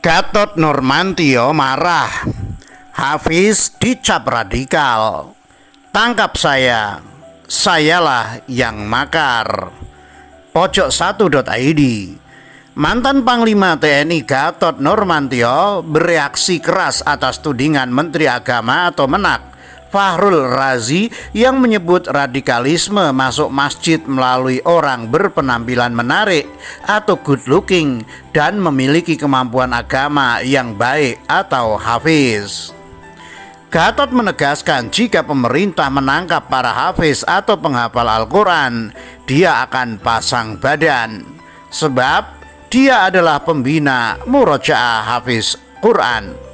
Gatot Nurmantio marah, Hafiz dicap radikal. Tangkap saya, sayalah yang makar. Pojok1.id. Mantan Panglima TNI Gatot Nurmantio bereaksi keras atas tudingan Menteri Agama atau Menak Fahrul Razi yang menyebut radikalisme masuk masjid melalui orang berpenampilan menarik atau good looking dan memiliki kemampuan agama yang baik atau hafiz. Gatot menegaskan jika pemerintah menangkap para hafiz atau penghafal Al-Quran, dia akan pasang badan. Sebab dia adalah pembina Murojaah Hafiz Quran.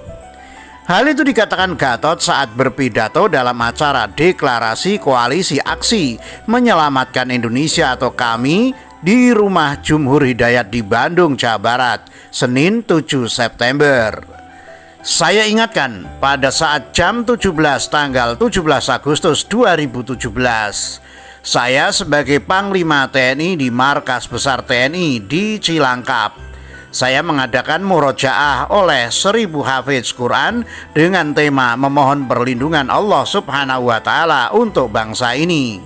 Hal itu dikatakan Gatot saat berpidato dalam acara deklarasi koalisi aksi menyelamatkan Indonesia atau KAMI di Rumah Jumhur Hidayat di Bandung, Jawa Barat, Senin 7 September. Saya ingatkan pada saat jam 17 tanggal 17 Agustus 2017, saya sebagai Panglima TNI di Markas Besar TNI di Cilangkap, saya mengadakan murojaah oleh 1000 hafiz Quran dengan tema memohon perlindungan Allah Subhanahu wa Ta'ala untuk bangsa ini.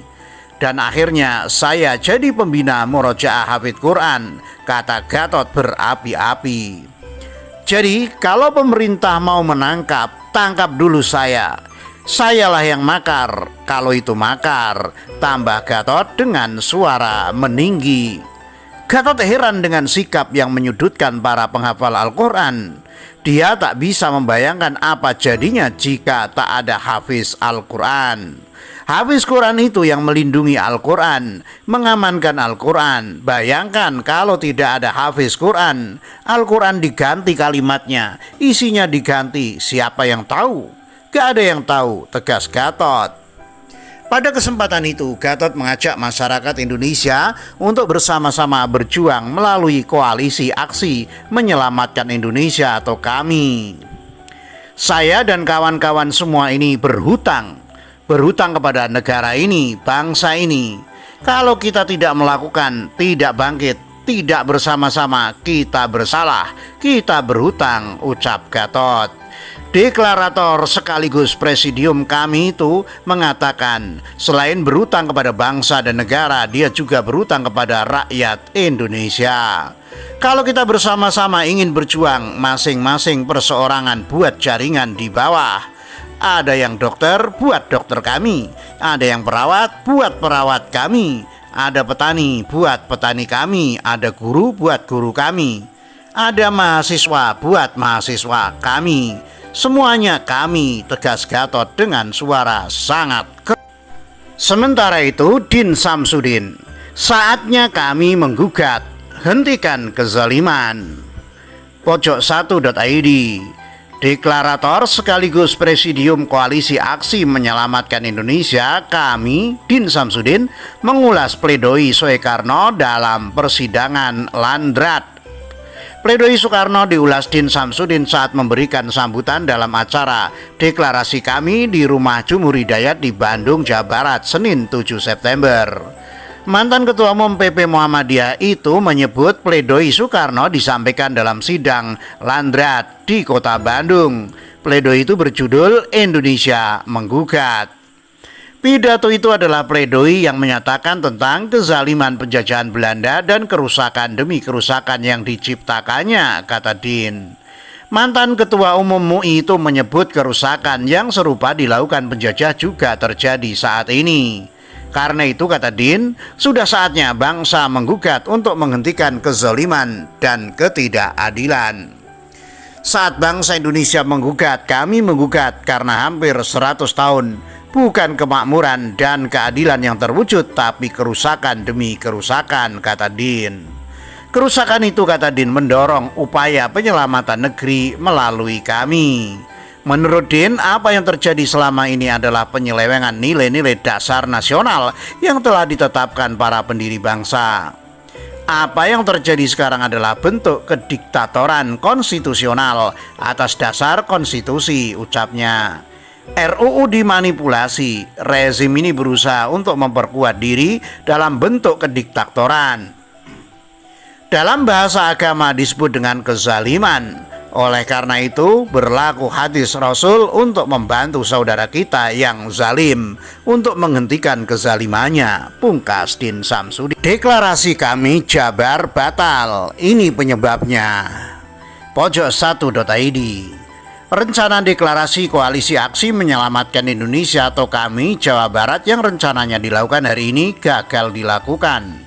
Dan akhirnya saya jadi pembina murojaah hafiz Quran, kata Gatot berapi-api. Jadi kalau pemerintah mau menangkap, tangkap dulu saya. Sayalah yang makar, kalau itu makar, tambah Gatot dengan suara meninggi. Gatot heran dengan sikap yang menyudutkan para penghafal Al-Quran. Dia tak bisa membayangkan apa jadinya jika tak ada hafiz Al-Quran. Hafiz Quran itu yang melindungi Al-Quran, mengamankan Al-Quran. Bayangkan kalau tidak ada hafiz Quran, Al-Quran diganti kalimatnya, isinya diganti, siapa yang tahu? Gak ada yang tahu, tegas Gatot. Pada kesempatan itu, Gatot mengajak masyarakat Indonesia untuk bersama-sama berjuang melalui koalisi aksi menyelamatkan Indonesia atau KAMI. Saya dan kawan-kawan semua ini berhutang kepada negara ini, bangsa ini. Kalau kita tidak melakukan, tidak bangkit, tidak bersama-sama, kita bersalah, kita berhutang, ucap Gatot. Deklarator sekaligus presidium KAMI itu mengatakan selain berhutang kepada bangsa dan negara, dia juga berhutang kepada rakyat Indonesia. Kalau kita bersama-sama ingin berjuang, masing-masing perseorangan buat jaringan di bawah. Ada yang dokter, buat dokter kami. Ada yang perawat, buat perawat kami. Ada petani, buat petani kami. Ada guru, buat guru kami. Ada mahasiswa, buat mahasiswa kami. Semuanya kami, tegas Gatot dengan suara sangat keras. Sementara itu, Din Samsudin, saatnya kami menggugat, hentikan kezaliman. Pojok1.id. Deklarator sekaligus presidium koalisi aksi menyelamatkan Indonesia, KAMI, Din Samsudin, mengulas pledoi Soekarno dalam persidangan Landrat. Pledoi Soekarno diulas Din Samsudin saat memberikan sambutan dalam acara deklarasi KAMI di Rumah Jumhur Hidayat di Bandung, Jawa Barat, Senin 7 September. Mantan Ketua Umum PP Muhammadiyah itu menyebut pledoi Soekarno disampaikan dalam sidang Landrat di Kota Bandung. Pledoi itu berjudul Indonesia Menggugat. Pidato itu adalah pledoi yang menyatakan tentang kezaliman penjajahan Belanda dan kerusakan demi kerusakan yang diciptakannya, kata Din. Mantan Ketua Umum MUI itu menyebut kerusakan yang serupa dilakukan penjajah juga terjadi saat ini. Karena itu, kata Din, sudah saatnya bangsa menggugat untuk menghentikan kezaliman dan ketidakadilan. Saat bangsa Indonesia menggugat, kami menggugat karena hampir 100 tahun bukan kemakmuran dan keadilan yang terwujud, tapi kerusakan demi kerusakan, kata Din. Kerusakan itu, kata Din, mendorong upaya penyelamatan negeri melalui kami. Menurut Din, apa yang terjadi selama ini adalah penyelewengan nilai-nilai dasar nasional yang telah ditetapkan para pendiri bangsa. Apa yang terjadi sekarang adalah bentuk kediktatoran konstitusional atas dasar konstitusi, ucapnya. RUU dimanipulasi, rezim ini berusaha untuk memperkuat diri dalam bentuk kediktatoran. Dalam bahasa agama disebut dengan kezaliman. Oleh karena itu, berlaku hadis Rasul untuk membantu saudara kita yang zalim untuk menghentikan kezalimannya. Pungkas Din Samsudin. Deklarasi kami Jabar batal. Ini penyebabnya. Pojok1.id. Rencana deklarasi Koalisi Aksi Menyelamatkan Indonesia atau KAMI Jawa Barat yang rencananya dilakukan hari ini gagal dilakukan.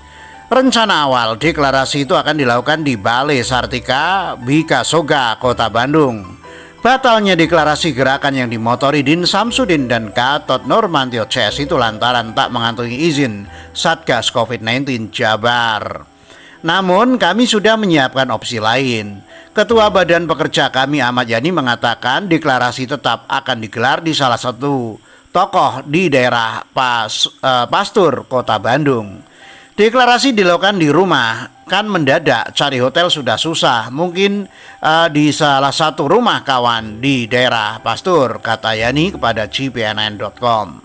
Rencana awal deklarasi itu akan dilakukan di Balai Sartika, Bika Soga, Kota Bandung. Batalnya deklarasi gerakan yang dimotori Din Samsudin dan Gatot Nurmantio CS itu lantaran tak mengantongi izin Satgas COVID-19 Jabar. Namun kami sudah menyiapkan opsi lain. Ketua Badan Pekerja kami Ahmad Yani mengatakan deklarasi tetap akan digelar di salah satu tokoh di daerah Pastur, Kota Bandung. Deklarasi dilakukan di rumah, kan mendadak, cari hotel sudah susah, mungkin di salah satu rumah kawan di daerah Pastur, kata Yani kepada gpnn.com.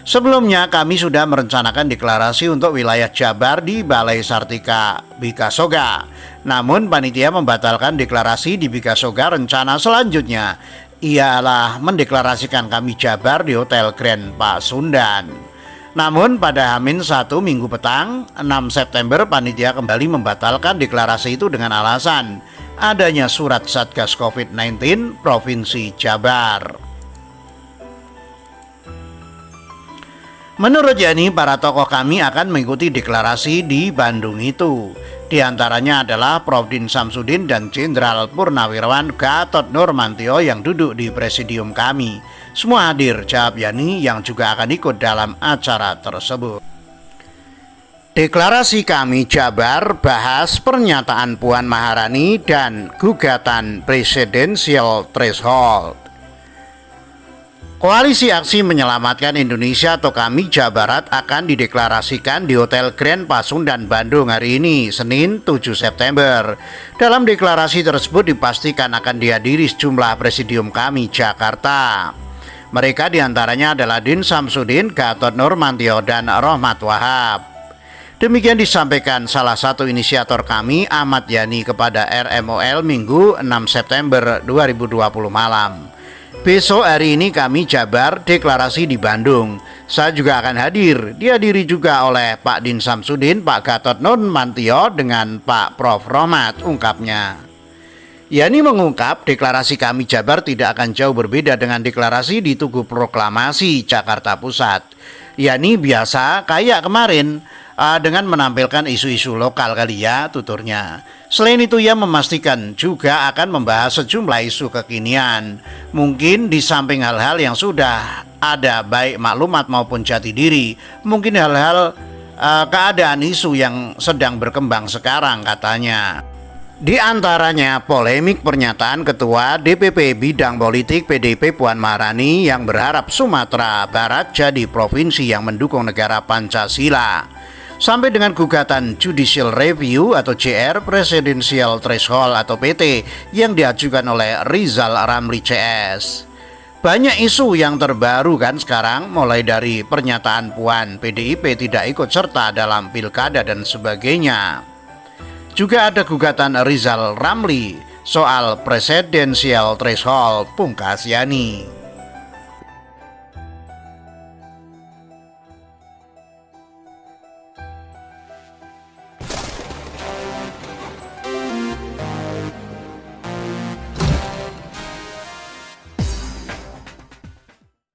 Sebelumnya kami sudah merencanakan deklarasi untuk wilayah Jabar di Balai Sartika Bika Soga. Namun panitia membatalkan deklarasi di Bika Soga. Rencana selanjutnya ialah mendeklarasikan kami Jabar di Hotel Grand Pasundan. Namun pada H-1 minggu petang 6 September panitia kembali membatalkan deklarasi itu dengan alasan adanya surat Satgas COVID-19 Provinsi Jabar. Menurut Yani, para tokoh kami akan mengikuti deklarasi di Bandung itu. Di antaranya adalah Prof. Din Samsudin dan Jenderal Purnawirawan Gatot Nurmantio yang duduk di presidium kami. Semua hadir, jawab Yani yang juga akan ikut dalam acara tersebut. Deklarasi kami Jabar bahas pernyataan Puan Maharani dan gugatan presidensial threshold. Koalisi Aksi Menyelamatkan Indonesia atau KAMI Jawa Barat akan dideklarasikan di Hotel Grand Pasundan Bandung hari ini, Senin 7 September. Dalam deklarasi tersebut dipastikan akan dihadiri sejumlah presidium KAMI Jakarta. Mereka diantaranya adalah Din Samsudin, Gatot Nurmantio, dan Rohmat Wahab. Demikian disampaikan salah satu inisiator kami, Ahmad Yani, kepada RMOL Minggu 6 September 2020 malam. Besok hari ini kami Jabar deklarasi di Bandung. Saya juga akan hadir. Dihadiri juga oleh Pak Din Samsudin, Pak Gatot Nurmantio dengan Pak Prof. Rohmat, ungkapnya. Yani mengungkap deklarasi kami Jabar tidak akan jauh berbeda dengan deklarasi di Tugu Proklamasi Jakarta Pusat. Yani biasa kayak kemarin dengan menampilkan isu-isu lokal kali ya, tuturnya. Selain itu ia memastikan juga akan membahas sejumlah isu kekinian. Mungkin di samping hal-hal yang sudah ada baik maklumat maupun jati diri, mungkin hal-hal keadaan isu yang sedang berkembang sekarang, katanya. Di antaranya polemik pernyataan Ketua DPP Bidang Politik PDIP Puan Maharani yang berharap Sumatera Barat jadi provinsi yang mendukung negara Pancasila. Sampai dengan gugatan Judicial Review atau JR Presidential Threshold atau PT yang diajukan oleh Rizal Ramli CS. Banyak isu yang terbaru kan sekarang, mulai dari pernyataan Puan PDIP tidak ikut serta dalam pilkada dan sebagainya. Juga ada gugatan Rizal Ramli soal Presidential Threshold, pungkas Yani.